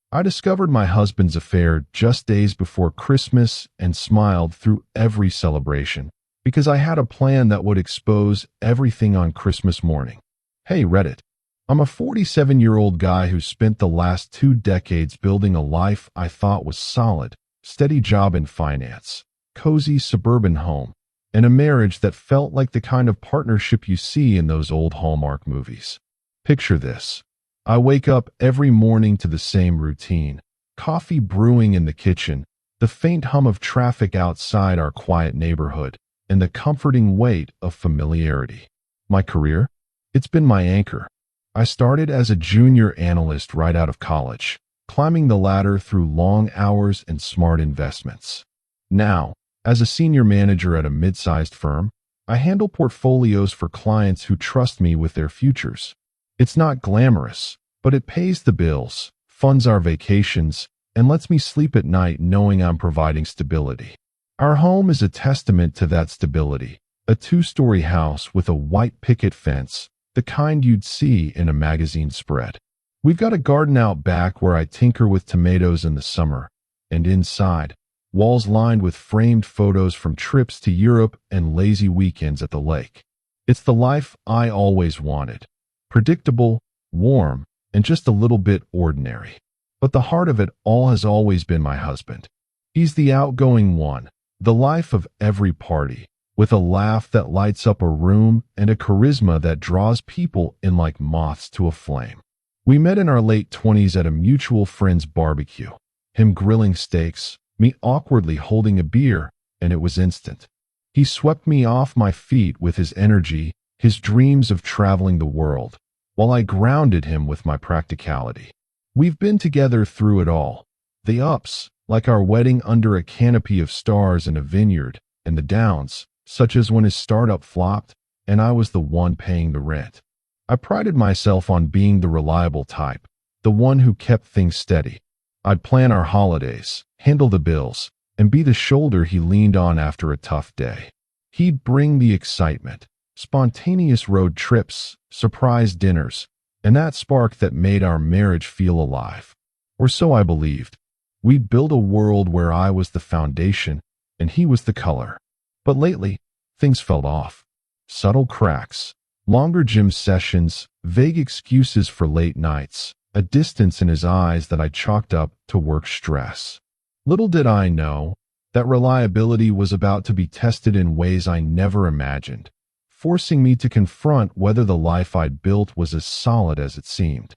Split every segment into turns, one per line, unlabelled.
I discovered my husband's affair just days before Christmas and smiled through every celebration because I had a plan that would expose everything on Christmas morning. Hey, Reddit. I'm a 47-year-old guy who spent the last 2 decades building a life I thought was solid, steady job in finance, cozy suburban home, and a marriage that felt like the kind of partnership you see in those old Hallmark movies. Picture this. I wake up every morning to the same routine, coffee brewing in the kitchen, the faint hum of traffic outside our quiet neighborhood, and the comforting weight of familiarity. My career? It's been my anchor. I started as a junior analyst right out of college, climbing the ladder through long hours and smart investments. Now, as a senior manager at a mid-sized firm, I handle portfolios for clients who trust me with their futures. It's not glamorous, but it pays the bills, funds our vacations, and lets me sleep at night knowing I'm providing stability. Our home is a testament to that stability, a 2-story house with a white picket fence, the kind you'd see in a magazine spread. We've got a garden out back where I tinker with tomatoes in the summer, and inside, walls lined with framed photos from trips to Europe and lazy weekends at the lake. It's the life I always wanted. Predictable, warm, and just a little bit ordinary. But the heart of it all has always been my husband. He's the outgoing one, the life of every party, with a laugh that lights up a room and a charisma that draws people in like moths to a flame. We met in our late 20s at a mutual friend's barbecue. Him grilling steaks, me awkwardly holding a beer, and it was instant. He swept me off my feet with his energy, his dreams of traveling the world, while I grounded him with my practicality. We've been together through it all. The ups, like our wedding under a canopy of stars in a vineyard, and the downs, such as when his startup flopped, and I was the one paying the rent. I prided myself on being the reliable type, the one who kept things steady. I'd plan our holidays, handle the bills, and be the shoulder he leaned on after a tough day. He'd bring the excitement, spontaneous road trips, surprise dinners, and that spark that made our marriage feel alive. Or so I believed. We'd build a world where I was the foundation and he was the color. But lately, things felt off. Subtle cracks, longer gym sessions, vague excuses for late nights, a distance in his eyes that I chalked up to work stress. Little did I know that reliability was about to be tested in ways I never imagined, forcing me to confront whether the life I'd built was as solid as it seemed.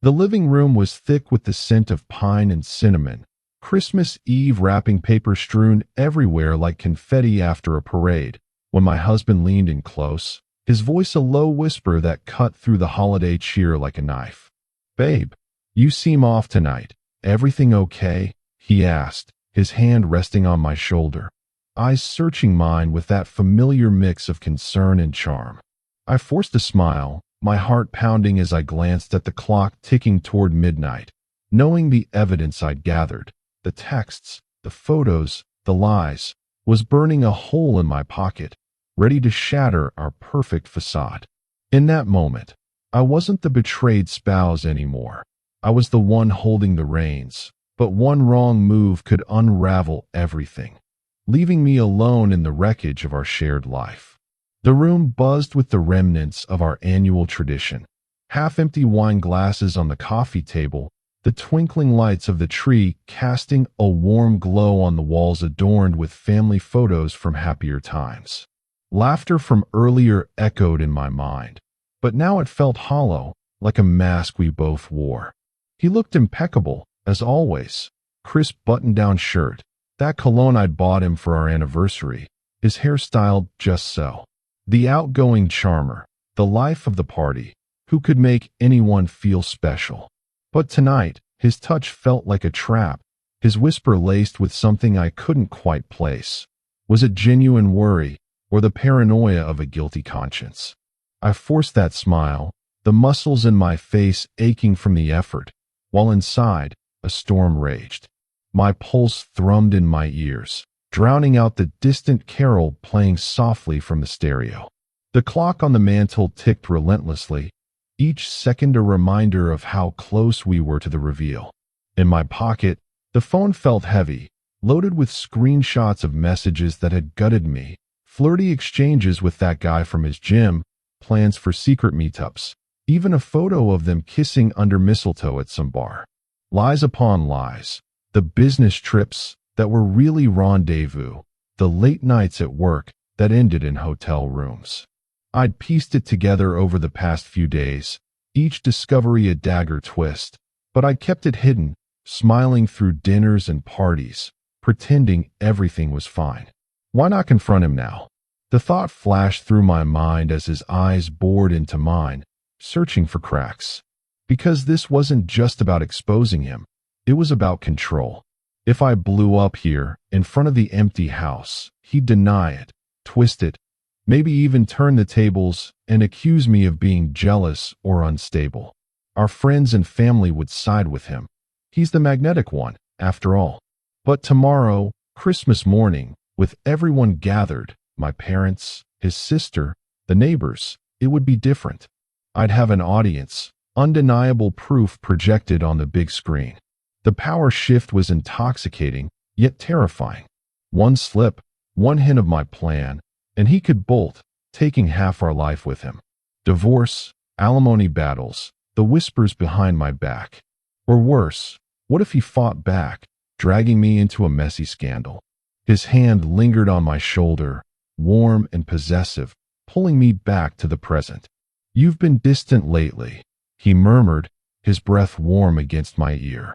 The living room was thick with the scent of pine and cinnamon, Christmas Eve wrapping paper strewn everywhere like confetti after a parade, when my husband leaned in close, his voice a low whisper that cut through the holiday cheer like a knife. "Babe, you seem off tonight. Everything okay?" he asked, his hand resting on my shoulder, eyes searching mine with that familiar mix of concern and charm. I forced a smile, my heart pounding as I glanced at the clock ticking toward midnight, knowing the evidence I'd gathered, the texts, the photos, the lies, was burning a hole in my pocket, ready to shatter our perfect facade. In that moment, I wasn't the betrayed spouse anymore. I was the one holding the reins, but one wrong move could unravel everything, leaving me alone in the wreckage of our shared life. The room buzzed with the remnants of our annual tradition. Half-empty wine glasses on the coffee table, the twinkling lights of the tree casting a warm glow on the walls adorned with family photos from happier times. Laughter from earlier echoed in my mind, but now it felt hollow, like a mask we both wore. He looked impeccable, as always. Crisp button-down shirt, that cologne I'd bought him for our anniversary, his hair styled just so. The outgoing charmer, the life of the party, who could make anyone feel special. But tonight, his touch felt like a trap, his whisper laced with something I couldn't quite place. Was it genuine worry, or the paranoia of a guilty conscience? I forced that smile, the muscles in my face aching from the effort, while inside, a storm raged. My pulse thrummed in my ears, drowning out the distant carol playing softly from the stereo. The clock on the mantel ticked relentlessly, each second a reminder of how close we were to the reveal. In my pocket, the phone felt heavy, loaded with screenshots of messages that had gutted me, flirty exchanges with that guy from his gym, plans for secret meetups, even a photo of them kissing under mistletoe at some bar. Lies upon lies. The business trips that were really rendezvous, the late nights at work that ended in hotel rooms. I'd pieced it together over the past few days, each discovery a dagger twist, but I kept it hidden, smiling through dinners and parties, pretending everything was fine. Why not confront him now? The thought flashed through my mind as his eyes bored into mine, searching for cracks. Because this wasn't just about exposing him, it was about control. If I blew up here, in front of the empty house, he'd deny it, twist it, maybe even turn the tables and accuse me of being jealous or unstable. Our friends and family would side with him. He's the magnetic one, after all. But tomorrow, Christmas morning, with everyone gathered, my parents, his sister, the neighbors, it would be different. I'd have an audience, undeniable proof projected on the big screen. The power shift was intoxicating, yet terrifying. One slip, one hint of my plan, and he could bolt, taking half our life with him. Divorce, alimony battles, the whispers behind my back. Or worse, what if he fought back, dragging me into a messy scandal? His hand lingered on my shoulder, warm and possessive, pulling me back to the present. "You've been distant lately," he murmured, his breath warm against my ear.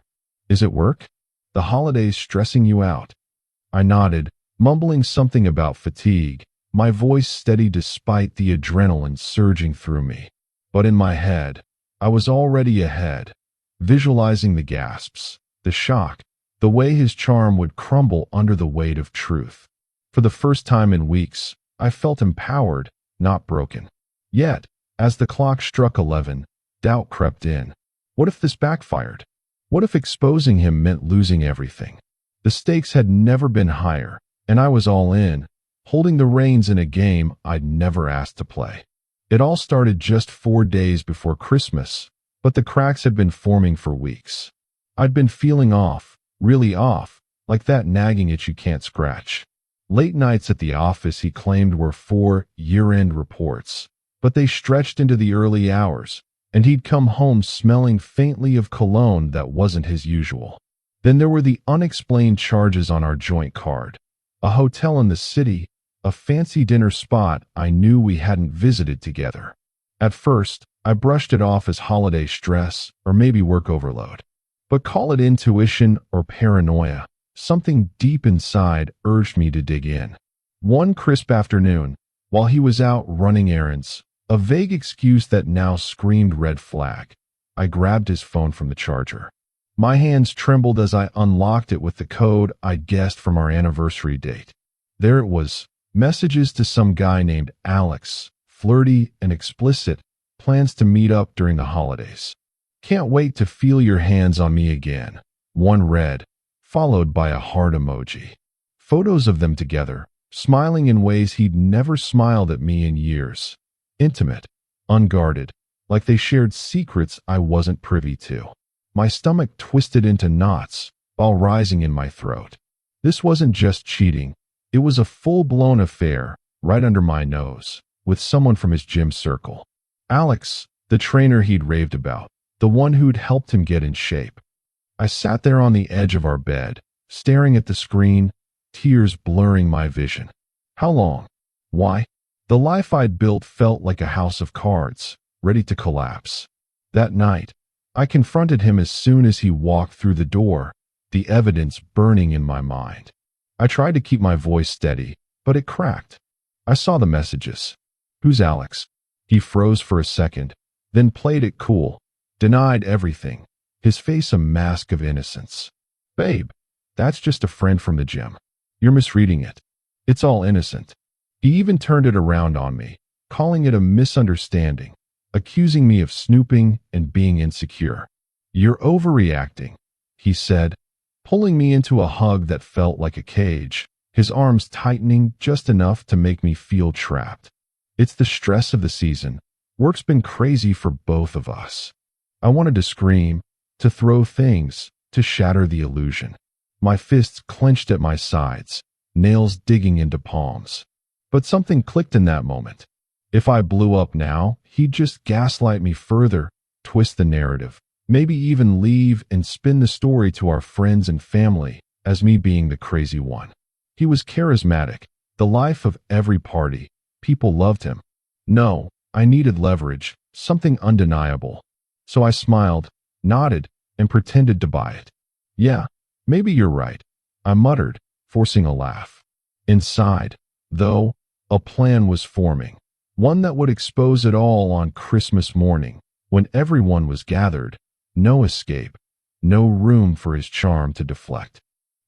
"Is it work? The holidays stressing you out?" I nodded, mumbling something about fatigue, my voice steady despite the adrenaline surging through me. But in my head, I was already ahead, visualizing the gasps, the shock, the way his charm would crumble under the weight of truth. For the first time in weeks, I felt empowered, not broken. Yet, as the clock struck 11, doubt crept in. What if this backfired? What if exposing him meant losing everything? The stakes had never been higher, and I was all in, holding the reins in a game I'd never asked to play. It all started just 4 days before Christmas, but the cracks had been forming for weeks. I'd been feeling off, really off, like that nagging itch you can't scratch. Late nights at the office he claimed were for year-end reports, but they stretched into the early hours, and he'd come home smelling faintly of cologne that wasn't his usual. Then there were the unexplained charges on our joint card. A hotel in the city, a fancy dinner spot I knew we hadn't visited together. At first, I brushed it off as holiday stress or maybe work overload. But call it intuition or paranoia, something deep inside urged me to dig in. One crisp afternoon, while he was out running errands, a vague excuse that now screamed red flag, I grabbed his phone from the charger. My hands trembled as I unlocked it with the code I'd guessed from our anniversary date. There it was, messages to some guy named Alex, flirty and explicit, plans to meet up during the holidays. "Can't wait to feel your hands on me again," one read, followed by a heart emoji. Photos of them together, smiling in ways he'd never smiled at me in years. Intimate, unguarded, like they shared secrets I wasn't privy to. My stomach twisted into knots, while rising in my throat. This wasn't just cheating. It was a full-blown affair, right under my nose, with someone from his gym circle. Alex, the trainer he'd raved about, the one who'd helped him get in shape. I sat there on the edge of our bed, staring at the screen, tears blurring my vision. How long? Why? The life I'd built felt like a house of cards, ready to collapse. That night, I confronted him as soon as he walked through the door, the evidence burning in my mind. I tried to keep my voice steady, but it cracked. I saw the messages. "Who's Alex?" He froze for a second, then played it cool, denied everything, his face a mask of innocence. "Babe, that's just a friend from the gym. You're misreading it. It's all innocent." He even turned it around on me, calling it a misunderstanding, accusing me of snooping and being insecure. "You're overreacting," he said, pulling me into a hug that felt like a cage, his arms tightening just enough to make me feel trapped. "It's the stress of the season. Work's been crazy for both of us." I wanted to scream, to throw things, to shatter the illusion. My fists clenched at my sides, nails digging into palms. But something clicked in that moment. If I blew up now, he'd just gaslight me further, twist the narrative, maybe even leave and spin the story to our friends and family as me being the crazy one. He was charismatic, the life of every party. People loved him. No, I needed leverage, something undeniable. So I smiled, nodded, and pretended to buy it. Yeah, maybe you're right, I muttered, forcing a laugh. Inside, though, a plan was forming, one that would expose it all on Christmas morning, when everyone was gathered. No escape, no room for his charm to deflect.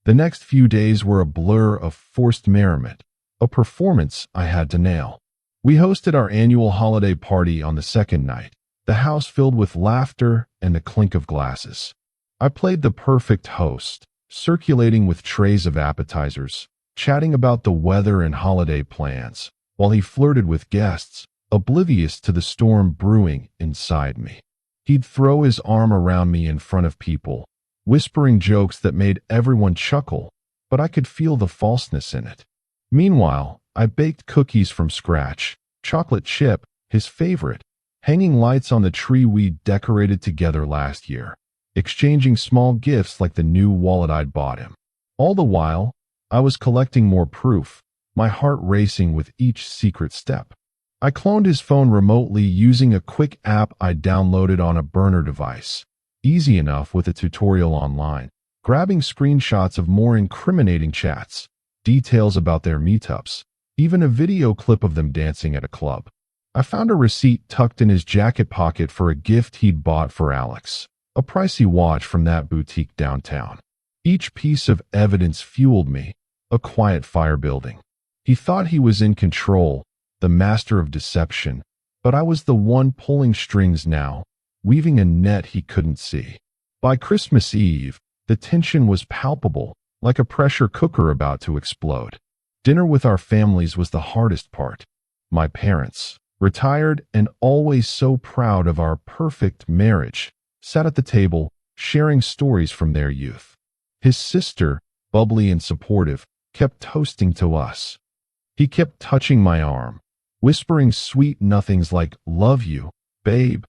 The next few days were a blur of forced merriment, a performance I had to nail. We hosted our annual holiday party on the second night, the house filled with laughter and the clink of glasses. I played the perfect host, circulating with trays of appetizers, chatting about the weather and holiday plans, while he flirted with guests, oblivious to the storm brewing inside me. He'd throw his arm around me in front of people, whispering jokes that made everyone chuckle, but I could feel the falseness in it. Meanwhile, I baked cookies from scratch, chocolate chip, his favorite, hanging lights on the tree we decorated together last year, exchanging small gifts like the new wallet I'd bought him. All the while, I was collecting more proof, my heart racing with each secret step. I cloned his phone remotely using a quick app I downloaded on a burner device, easy enough with a tutorial online, grabbing screenshots of more incriminating chats, details about their meetups, even a video clip of them dancing at a club. I found a receipt tucked in his jacket pocket for a gift he'd bought for Alex, a pricey watch from that boutique downtown. Each piece of evidence fueled me, a quiet fire building. He thought he was in control, the master of deception, but I was the one pulling strings now, weaving a net he couldn't see. By Christmas Eve, the tension was palpable, like a pressure cooker about to explode. Dinner with our families was the hardest part. My parents, retired and always so proud of our perfect marriage, sat at the table, sharing stories from their youth. His sister, bubbly and supportive, kept toasting to us. He kept touching my arm, whispering sweet nothings like, "Love you, babe,"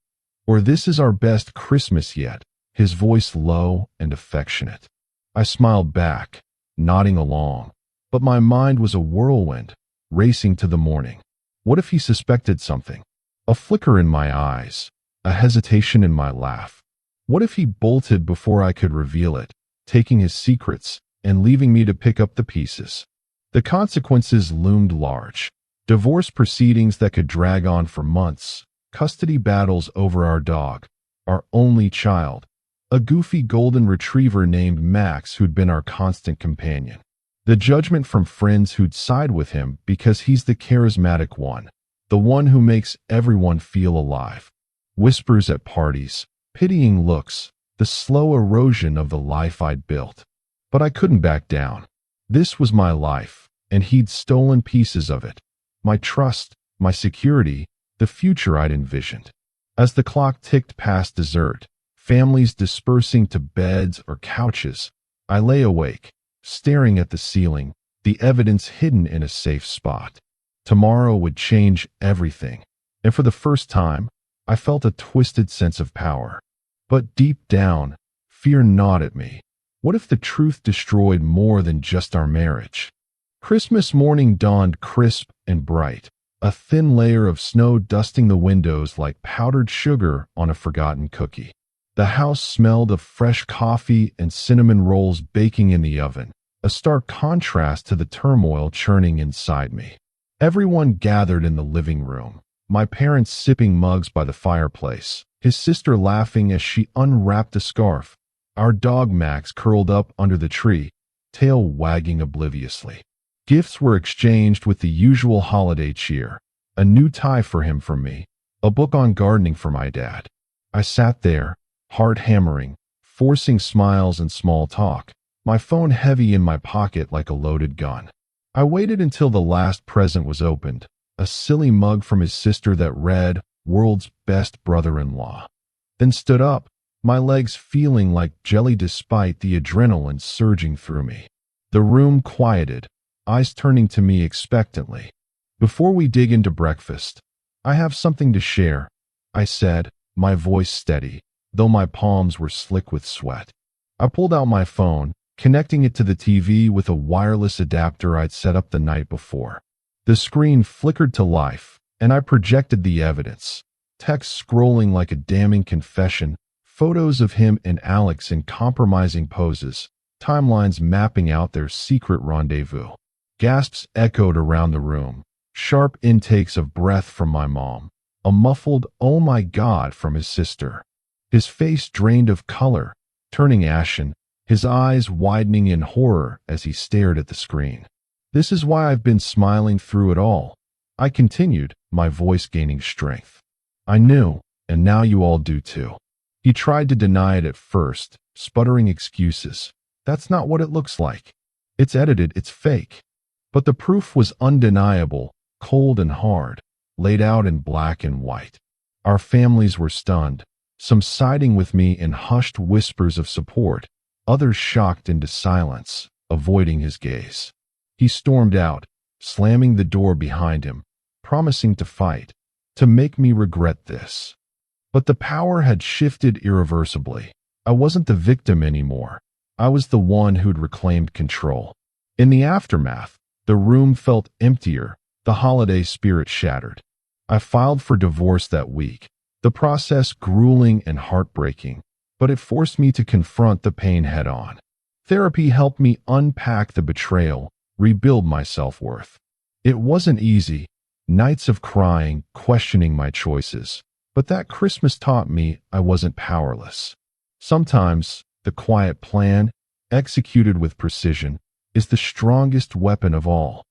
or "This is our best Christmas yet," his voice low and affectionate. I smiled back, nodding along, but my mind was a whirlwind, racing to the morning. What if he suspected something? A flicker in my eyes, a hesitation in my laugh. What if he bolted before I could reveal it, taking his secrets and leaving me to pick up the pieces? The consequences loomed large. Divorce proceedings that could drag on for months, custody battles over our dog, our only child, a goofy golden retriever named Max who'd been our constant companion. The judgment from friends who'd side with him because he's the charismatic one, the one who makes everyone feel alive. Whispers at parties, pitying looks, the slow erosion of the life I'd built. But I couldn't back down. This was my life, and he'd stolen pieces of it. My trust, my security, the future I'd envisioned. As the clock ticked past dessert, families dispersing to beds or couches, I lay awake, staring at the ceiling, the evidence hidden in a safe spot. Tomorrow would change everything, and for the first time, I felt a twisted sense of power. But deep down, fear gnawed at me. What if the truth destroyed more than just our marriage? Christmas morning dawned crisp and bright, a thin layer of snow dusting the windows like powdered sugar on a forgotten cookie. The house smelled of fresh coffee and cinnamon rolls baking in the oven, a stark contrast to the turmoil churning inside me. Everyone gathered in the living room, my parents sipping mugs by the fireplace, his sister laughing as she unwrapped a scarf, our dog Max curled up under the tree, tail wagging obliviously. Gifts were exchanged with the usual holiday cheer, a new tie for him from me, a book on gardening for my dad. I sat there, heart hammering, forcing smiles and small talk, my phone heavy in my pocket like a loaded gun. I waited until the last present was opened, a silly mug from his sister that read, "World's Best Brother-in-Law," then stood up, my legs feeling like jelly despite the adrenaline surging through me. The room quieted, eyes turning to me expectantly. "Before we dig into breakfast, I have something to share," I said, my voice steady, though my palms were slick with sweat. I pulled out my phone, connecting it to the TV with a wireless adapter I'd set up the night before. The screen flickered to life, and I projected the evidence. Text scrolling like a damning confession, photos of him and Alex in compromising poses, timelines mapping out their secret rendezvous. Gasps echoed around the room, sharp intakes of breath from my mom, a muffled "oh my God" from his sister. His face drained of color, turning ashen, his eyes widening in horror as he stared at the screen. "This is why I've been smiling through it all," I continued, my voice gaining strength. "I knew, and now you all do too." He tried to deny it at first, sputtering excuses. "That's not what it looks like. It's edited, it's fake." But the proof was undeniable, cold and hard, laid out in black and white. Our families were stunned, some siding with me in hushed whispers of support, others shocked into silence, avoiding his gaze. He stormed out, slamming the door behind him, promising to fight, to make me regret this. But the power had shifted irreversibly. I wasn't the victim anymore. I was the one who'd reclaimed control. In the aftermath, the room felt emptier, the holiday spirit shattered. I filed for divorce that week, the process grueling and heartbreaking, but it forced me to confront the pain head-on. Therapy helped me unpack the betrayal, rebuild my self-worth. It wasn't easy, nights of crying, questioning my choices, but that Christmas taught me I wasn't powerless. Sometimes, the quiet plan, executed with precision, is the strongest weapon of all.